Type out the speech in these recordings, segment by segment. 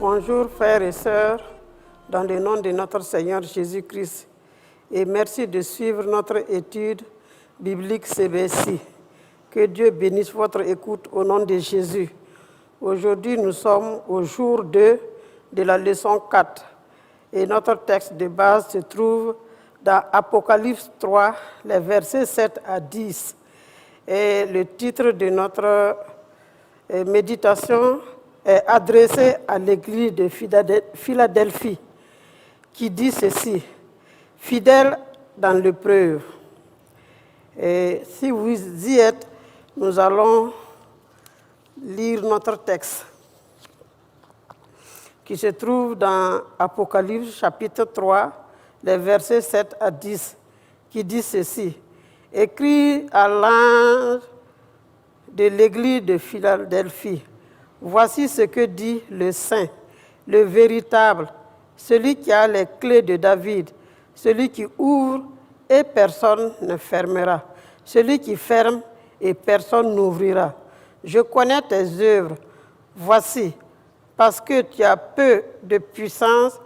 Bonjour frères et sœurs, dans le nom de notre Seigneur Jésus-Christ, et merci de suivre notre étude biblique CBC. Que Dieu bénisse votre écoute au nom de Jésus. Aujourd'hui, nous sommes au jour 2 de la leçon 4, et notre texte de base se trouve dans Apocalypse 3, les versets 7 à 10. Et le titre de notre méditation est adressé à l'église de Philadelphie, qui dit ceci: fidèle dans l'épreuve. Et si vous y êtes, nous allons lire notre texte, qui se trouve dans Apocalypse chapitre 3, les versets 7 à 10, qui dit ceci: écrit à l'ange de l'église de Philadelphie, voici ce que dit le Saint, le véritable, celui qui a les clés de David, celui qui ouvre et personne ne fermera, celui qui ferme et personne n'ouvrira. Je connais tes œuvres. Voici, parce que tu as peu de puissance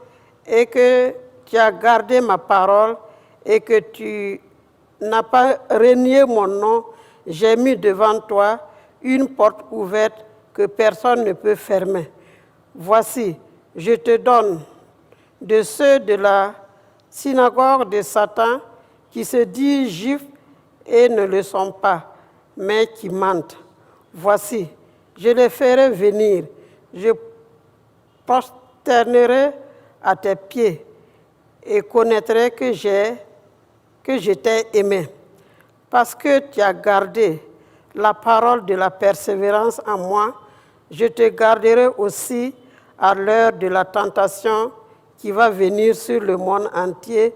et que tu as gardé ma parole et que tu n'as pas renié mon nom, j'ai mis devant toi une porte ouverte que personne ne peut fermer. Voici, je te donne de ceux de la synagogue de Satan qui se disent juifs et ne le sont pas, mais qui mentent. Voici, je les ferai venir, je prosternerai à tes pieds et connaîtrai que je t'ai aimé. Parce que tu as gardé la parole de la persévérance en moi, je te garderai aussi à l'heure de la tentation qui va venir sur le monde entier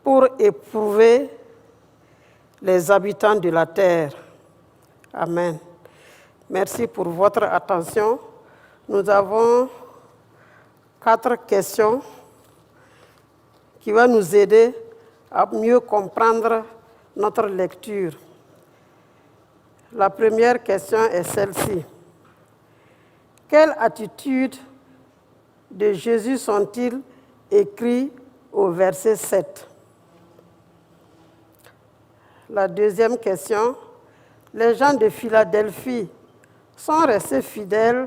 pour éprouver les habitants de la terre. Amen. Merci pour votre attention. Nous avons 4 questions qui vont nous aider à mieux comprendre notre lecture. La première question est celle-ci. Quelle attitude de Jésus sont-ils écrits au verset 7? La deuxième question, les gens de Philadelphie sont restés fidèles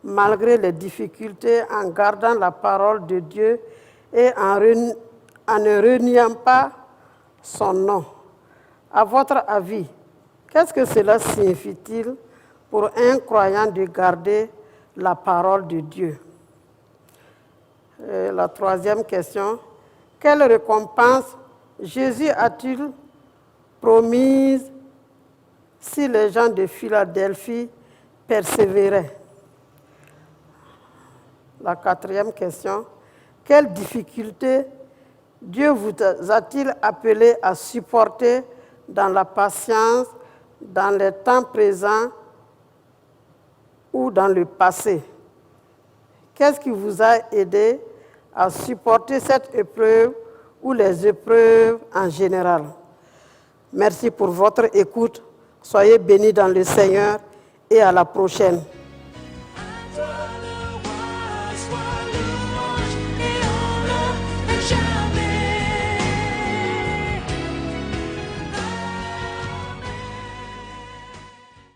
malgré les difficultés en gardant la parole de Dieu et en ne reniant pas son nom. À votre avis, qu'est-ce que cela signifie-t-il pour un croyant de garder la parole de Dieu? Et la troisième question, quelle récompense Jésus a-t-il promise si les gens de Philadelphie persévéraient? La quatrième question, quelles difficultés Dieu vous a-t-il appelé à supporter dans la patience, dans les temps présents ou dans le passé? Qu'est-ce qui vous a aidé à supporter cette épreuve ou les épreuves en général? Merci pour votre écoute. Soyez bénis dans le Seigneur et à la prochaine.